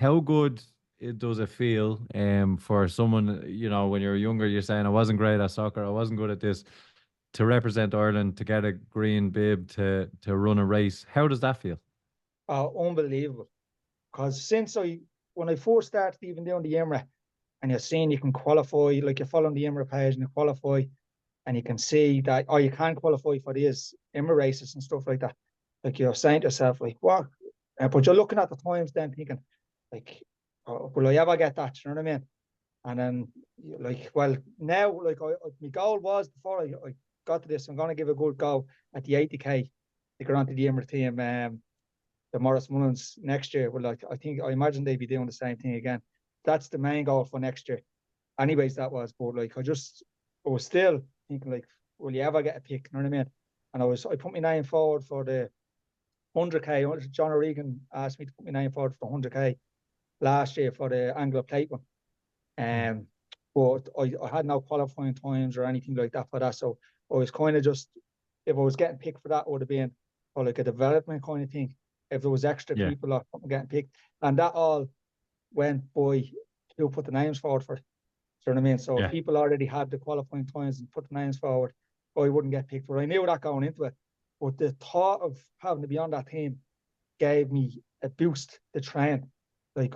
how good does it feel for someone, when you're younger, you're saying I wasn't great at soccer, I wasn't good at this, to represent Ireland, to get a green bib, to run a race. How does that feel? Unbelievable. Because when I first started even doing the IMRA, and you're seeing you can qualify, like you're following the IMRA page and you qualify, and you can see that, you can qualify for these IMRA races and stuff like that. Like you're saying to yourself, like, what? But you're looking at the times then thinking, like, will I ever get that? You know what I mean? And then, like, well, now, like, my goal was before I got to this, I'm going to give a good go at the 80K to get onto the IMRA team, the Morris Mullins next year. Well, like, I imagine they'd be doing the same thing again. That's the main goal for next year. Anyways, that was, but like, I was still thinking, like, will you ever get a pick? You know what I mean? And I put my name forward for the 100K. John O'Regan asked me to put my name forward for 100K last year for the Anglo Plate one. Mm. But I had no qualifying times or anything like that for that. So I was kind of just, if I was getting picked for that, it would have been for like a development kind of thing. If there was extra Yeah, people or something getting picked, and that all went by who put the names forward for it. Do you know what I mean? So if yeah, people already had the qualifying times and put the names forward, I wouldn't get picked. But I knew that going into it. But the thought of having to be on that team gave me a boost to train. Like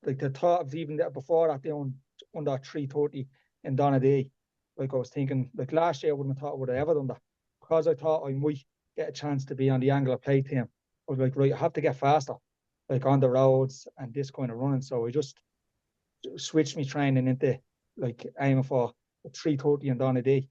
like the thought of even that before that doing under 330 in Donaday, like I was thinking, like last year I wouldn't have thought I would have ever done that. Because I thought I might get a chance to be on the Anglo Play team. I was like, right, I have to get faster, like on the roads and this kind of running. So I just switched me training into like aiming for 330 and Donaday.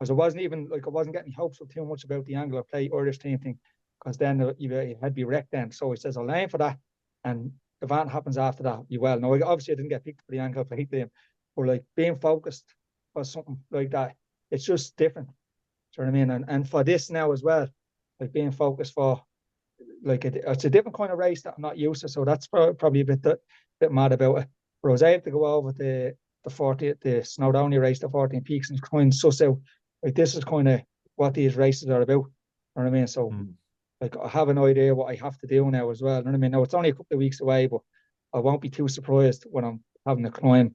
Because I wasn't getting hopes of too much about the Anglo Play Irish team thing. Because then you had to be wrecked then. So he says, I'll aim for that. And if that happens after that, you well. No, obviously I didn't get picked for the Anglo Play team. But like being focused for something like that, it's just different. Do you know what I mean? And for this now as well, like being focused for like it's a different kind of race that I'm not used to. So that's probably a bit mad about it. But I was able to go over the 40, the Snowdonia race, the 14 peaks, and kind of suss out like this is kind of what these races are about. You know what I mean? So mm. like I have an idea what I have to do now as well. You know what I mean? Now it's only a couple of weeks away, but I won't be too surprised when I'm having to climb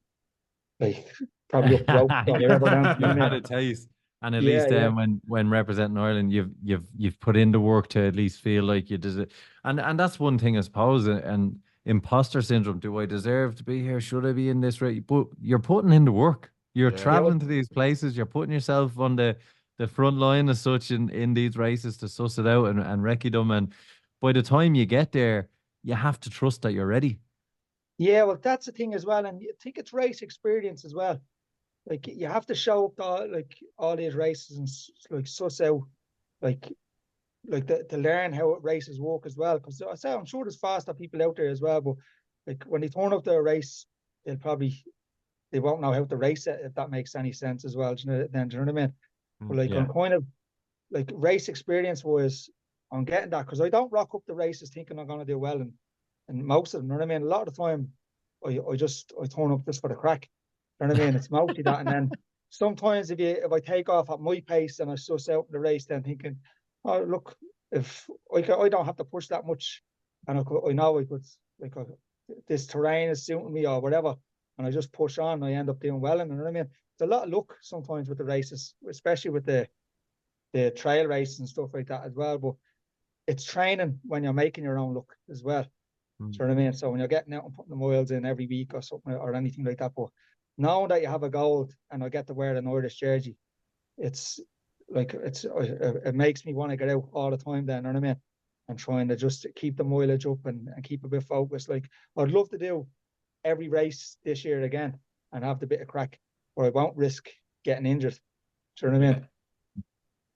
like probably up ropes or you've whatever down. You know you've what I had mean? a taste, and at Yeah, least yeah. when representing Ireland, you've put in the work to at least feel like you deserve. And that's one thing, I suppose. And imposter syndrome. Do I deserve to be here? Should I be in this race? But you're putting in the work. You're Yeah. Yeah, well, traveling to these places. You're putting yourself on the front line as such in these races to suss it out and recce them. And by the time you get there, you have to trust that you're ready. yeah, well, that's the thing as well. And I think it's race experience as well. Like you have to show up to like all these races and like suss out like to learn how races work as well. Because I say I'm sure there's faster people out there as well, but like when they turn up to a race, they won't know how to race it if that makes any sense as well. Do you know what I mean? But like Yeah. I'm kind of like race experience was I'm getting that because I don't rock up the races thinking I'm gonna do well and most of them, you know what I mean? A lot of the time I turn up just for the crack. You know what I mean? It's mostly that. And then sometimes if I take off at my pace and I suss out the race, then thinking, oh look, if I don't have to push that much, and I know I could like this terrain is suiting me or whatever, and I just push on, I end up doing well. And you know what I mean? It's a lot of luck sometimes with the races, especially with the trail races and stuff like that as well. But it's training when you're making your own luck as well. Mm. Do you know what I mean? So when you're getting out and putting the miles in every week or something or anything like that, but knowing that you have a goal and I get to wear an Irish jersey, it's like it makes me want to get out all the time. Then, you know what I mean? And trying to just keep the mileage up and keep a bit focused. Like I'd love to do every race this year again and have the bit of crack, where I won't risk getting injured. Do you know what I Yeah. mean?